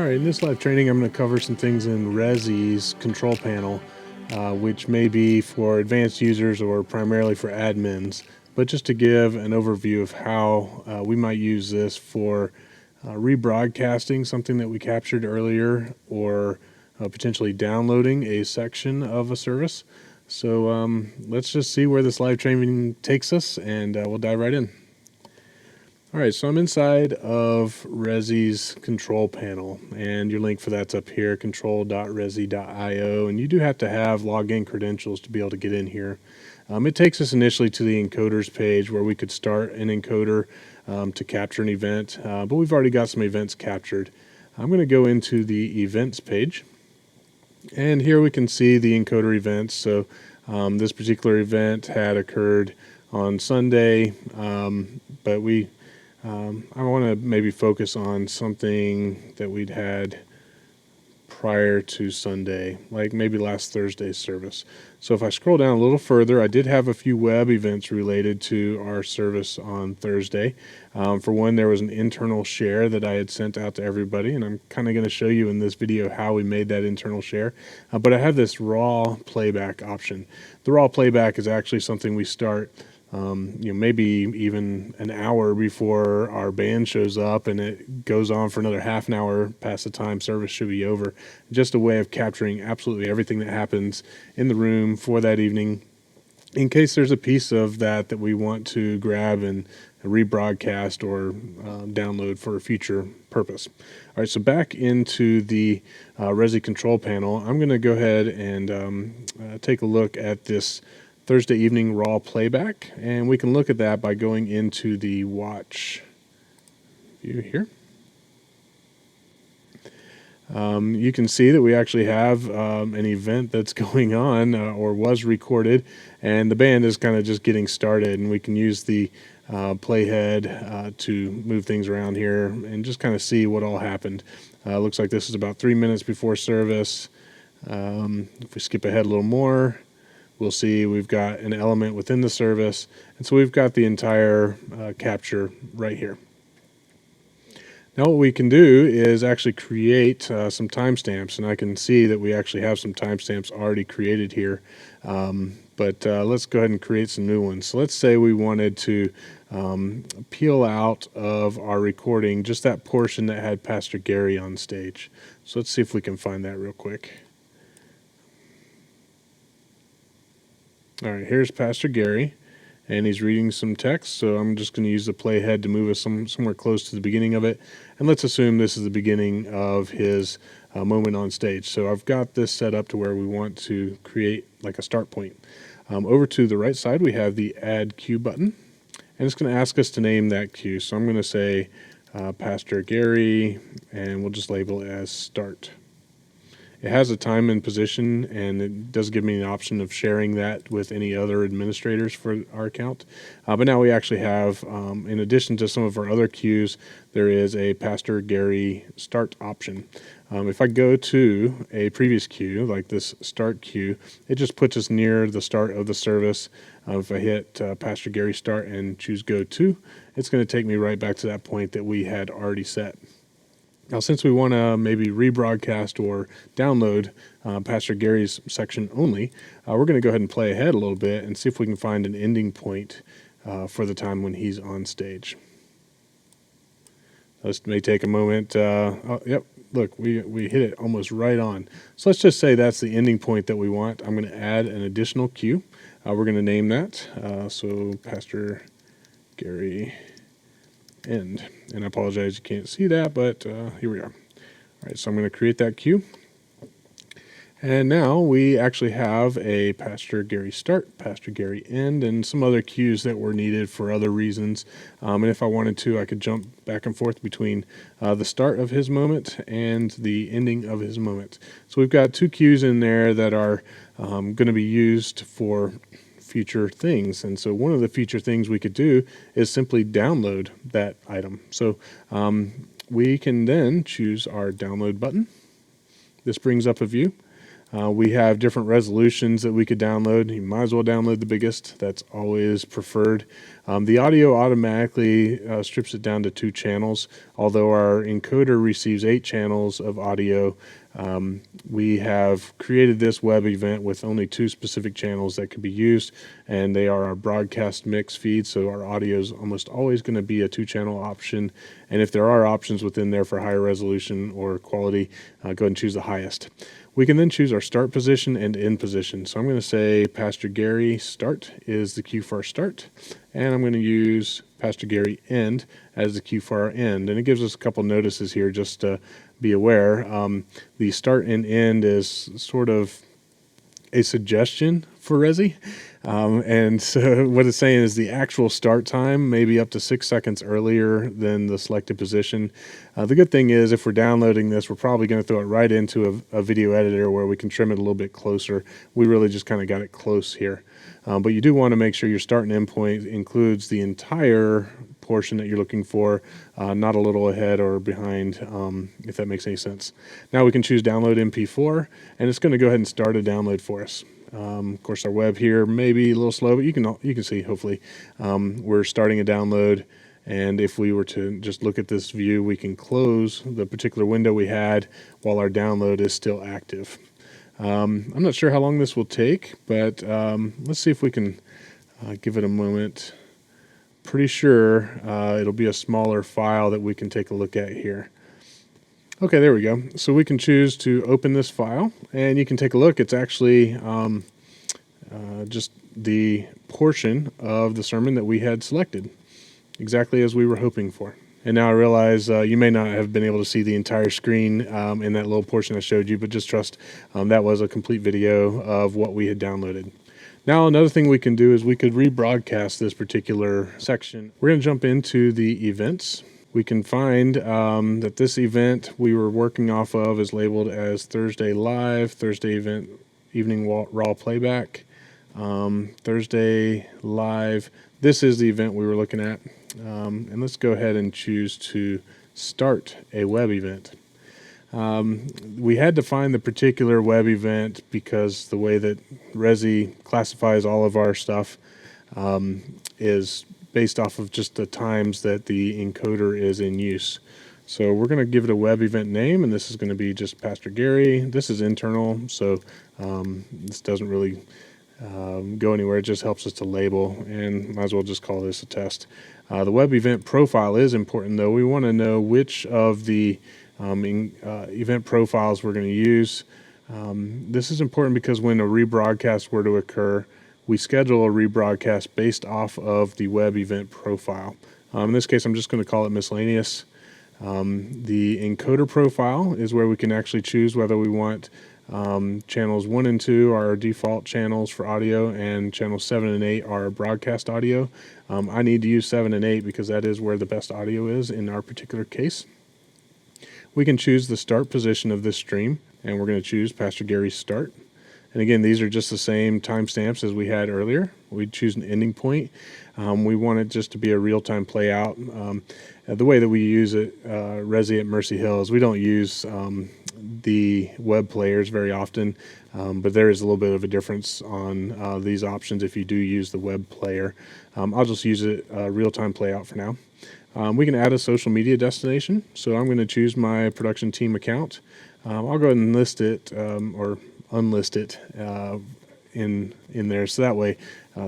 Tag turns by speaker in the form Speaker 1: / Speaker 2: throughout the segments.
Speaker 1: Alright, in this live training I'm going to cover some things in Resi's control panel, which may be for advanced users or primarily for admins, but just to give an overview of how we might use this for rebroadcasting something that we captured earlier, or potentially downloading a section of a service. So let's just see where this live training takes us, and we'll dive right in. Alright, so I'm inside of Resi's control panel, and your link for that's up here, control.resi.io, and you do have to have login credentials to be able to get in here. It takes us initially to the encoders page where we could start an encoder to capture an event, but we've already got some events captured. I'm going to go into the events page, and here we can see the encoder events. So this particular event had occurred on Sunday, but I want to maybe focus on something that we'd had prior to Sunday, like maybe last Thursday's service. So if I scroll down a little further, I did have a few web events related to our service on Thursday. For one, there was an internal share that I had sent out to everybody, and I'm kind of going to show you in this video how we made that internal share. But I have this raw playback option. The raw playback is actually something we start maybe even an hour before our band shows up, and it goes on for another half an hour past the time service should be over. Just a way of capturing absolutely everything that happens in the room for that evening, in case there's a piece of that we want to grab and rebroadcast or download for a future purpose. All right, so back into the Resi control panel, I'm going to go ahead and take a look at this Thursday evening raw playback, and we can look at that by going into the watch view here. You can see that we actually have an event that's going on or was recorded, and the band is kind of just getting started, and we can use the playhead to move things around here and just kind of see what all happened. Looks like this is about 3 minutes before service. If we skip ahead a little more, we'll see we've got an element within the service, and so we've got the entire capture right here. Now what we can do is actually create some timestamps, and I can see that we actually have some timestamps already created here, but let's go ahead and create some new ones. So let's say we wanted to peel out of our recording just that portion that had Pastor Gary on stage. So let's see if we can find that real quick. All right, here's Pastor Gary, and he's reading some text, so I'm just going to use the playhead to move us somewhere close to the beginning of it, and let's assume this is the beginning of his moment on stage. So I've got this set up to where we want to create like a start point. Over to the right side, we have the Add Cue button, and it's going to ask us to name that cue. So I'm going to say Pastor Gary, and we'll just label it as Start. It has a time and position, and it does give me an option of sharing that with any other administrators for our account. But now we actually have, in addition to some of our other cues, there is a Pastor Gary Start option. If I go to a previous cue, like this Start cue, it just puts us near the start of the service. If I hit Pastor Gary Start and choose Go To, it's going to take me right back to that point that we had already set. Now, since we want to maybe rebroadcast or download Pastor Gary's section only, we're going to go ahead and play ahead a little bit and see if we can find an ending point for the time when he's on stage. This may take a moment. Oh, yep, look, we hit it almost right on. So let's just say that's the ending point that we want. I'm going to add an additional cue. We're going to name that. So Pastor Gary End. And I apologize you can't see that, but here we are. All right, so I'm going to create that cue. And now we actually have a Pastor Gary Start, Pastor Gary End, and some other cues that were needed for other reasons. And if I wanted to, I could jump back and forth between the start of his moment and the ending of his moment. So we've got two cues in there that are going to be used for future things. And so one of the future things we could do is simply download that item. So we can then choose our download button. This brings up a view. We have different resolutions that we could download. You might as well download the biggest. That's always preferred. The audio automatically strips it down to 2 channels. Although our encoder receives 8 channels of audio, we have created this web event with only 2 specific channels that could be used, and they are our broadcast mix feed. So our audio is almost always going to be a 2-channel option. And if there are options within there for higher resolution or quality, go ahead and choose the highest. We can then choose our start position and end position. So I'm going to say Pastor Gary start is the cue for our start, and I'm going to use Pastor Gary end as the cue for our end. And it gives us a couple notices here just to be aware. The start and end is sort of a suggestion for Resi. And so what it's saying is the actual start time may be up to 6 seconds earlier than the selected position. The good thing is if we're downloading this, we're probably going to throw it right into a video editor where we can trim it a little bit closer. We really just kind of got it close here. But you do want to make sure your start and end point includes the entire portion that you're looking for, not a little ahead or behind, if that makes any sense. Now we can choose download MP4, and it's going to go ahead and start a download for us. Of course, our web here may be a little slow, but you can see, hopefully, we're starting a download. And if we were to just look at this view, we can close the particular window we had while our download is still active. I'm not sure how long this will take, but let's see if we can give it a moment. Pretty sure it'll be a smaller file that we can take a look at here. Okay, there we go. So we can choose to open this file, and you can take a look. It's actually just the portion of the sermon that we had selected, exactly as we were hoping for. And now I realize you may not have been able to see the entire screen in that little portion I showed you, but just trust that was a complete video of what we had downloaded. Now another thing we can do is we could rebroadcast this particular section. We're going to jump into the events. We can find that this event we were working off of is labeled as Thursday Live, Thursday Event Evening Raw Playback, Thursday Live. This is the event we were looking at. And let's go ahead and choose to start a web event. We had to find the particular web event because the way that Resi classifies all of our stuff is based off of just the times that the encoder is in use. So we're going to give it a web event name, and this is going to be just Pastor Gary. This is internal, so this doesn't really go anywhere. It just helps us to label, and might as well just call this a test. The web event profile is important, though. We want to know which of the event profiles we're going to use. This is important because when a rebroadcast were to occur, we schedule a rebroadcast based off of the web event profile. In this case, I'm just going to call it miscellaneous. The encoder profile is where we can actually choose whether we want channels 1 and 2 are our default channels for audio, and channels 7 and 8 are broadcast audio. I need to use 7 and 8 because that is where the best audio is in our particular case. We can choose the start position of this stream, and we're going to choose Pastor Gary's start. And again, these are just the same timestamps as we had earlier. We choose an ending point. We want it just to be a real-time play out. The way that we use it, Resi at Mercy Hill, is we don't use the web players very often, but there is a little bit of a difference on these options if you do use the web player. I'll just use it real-time play out for now. We can add a social media destination, so I'm going to choose my production team account. I'll go ahead and list it or unlist it in there, so that way,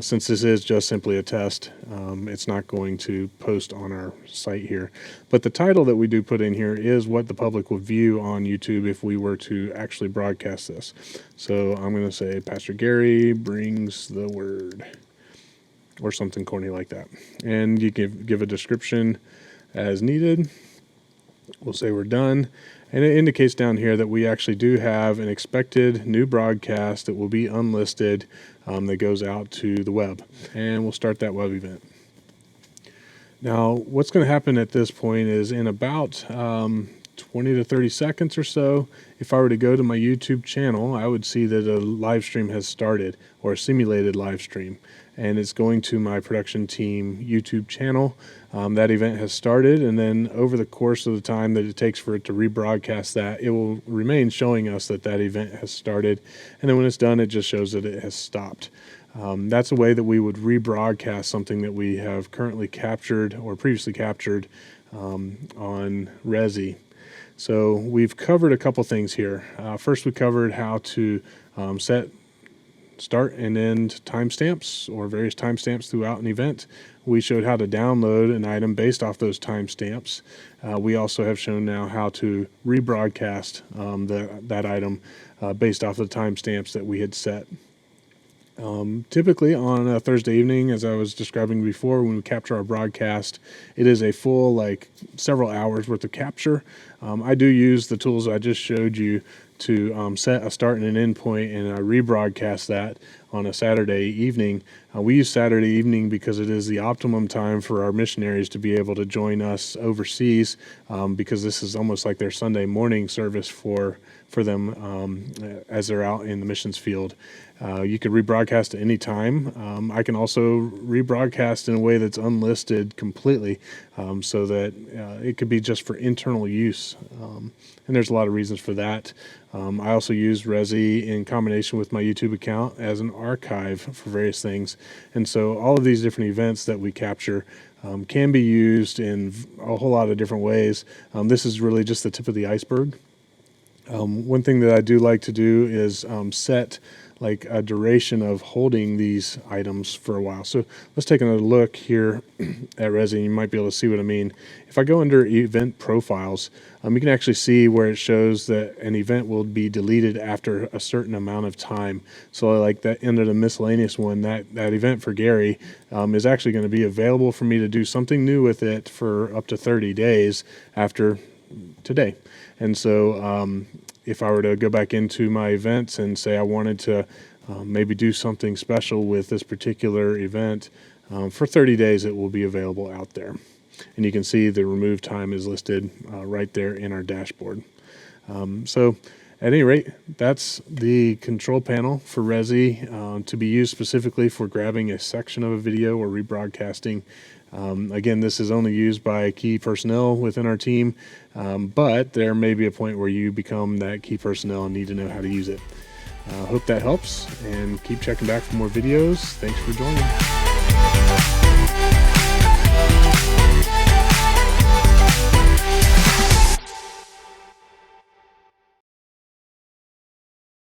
Speaker 1: since this is just simply a test, it's not going to post on our site here. But the title that we do put in here is what the public will view on YouTube if we were to actually broadcast this. So I'm going to say Pastor Gary brings the word, or something corny like that. And you can give a description as needed. We'll say we're done. And it indicates down here that we actually do have an expected new broadcast that will be unlisted that goes out to the web. And we'll start that web event. Now, what's going to happen at this point is in about 20 to 30 seconds or so, if I were to go to my YouTube channel, I would see that a live stream has started, or a simulated live stream. and it's going to my production team YouTube channel. That event has started, and then over the course of the time that it takes for it to rebroadcast that, it will remain showing us that that event has started, and then when it's done, it just shows that it has stopped. That's a way that we would rebroadcast something that we have currently captured or previously captured on Resi. So we've covered a couple things here. First, we covered how to set start and end timestamps or various timestamps throughout an event. We showed how to download an item based off those timestamps. We also have shown now how to rebroadcast that item based off the timestamps that we had set. Typically on a Thursday evening, as I was describing before, when we capture our broadcast, it is a full, like, several hours worth of capture. I do use the tools I just showed you to set a start and an end point, and I rebroadcast that on a Saturday evening. We use Saturday evening because it is the optimum time for our missionaries to be able to join us overseas, because this is almost like their Sunday morning service for them as they're out in the missions field. You could rebroadcast at any time. I can also rebroadcast in a way that's unlisted completely, so that it could be just for internal use. And there's a lot of reasons for that. I also use Resi in combination with my YouTube account as an archive for various things. And so all of these different events that we capture can be used in a whole lot of different ways. This is really just the tip of the iceberg. One thing that I do like to do is set like a duration of holding these items for a while. So let's take another look here at Resi. You might be able to see what I mean. If I go under event profiles, you can actually see where it shows that an event will be deleted after a certain amount of time. So like that under the miscellaneous one, that event for Gary is actually going to be available for me to do something new with it for up to 30 days after today. And so if I were to go back into my events and say I wanted to maybe do something special with this particular event, for 30 days it will be available out there. And you can see the remove time is listed right there in our dashboard. So at any rate, that's the control panel for Resi to be used specifically for grabbing a section of a video or rebroadcasting. Again, this is only used by key personnel within our team, but there may be a point where you become that key personnel and need to know how to use it. Hope that helps, and keep checking back for more videos. Thanks for joining.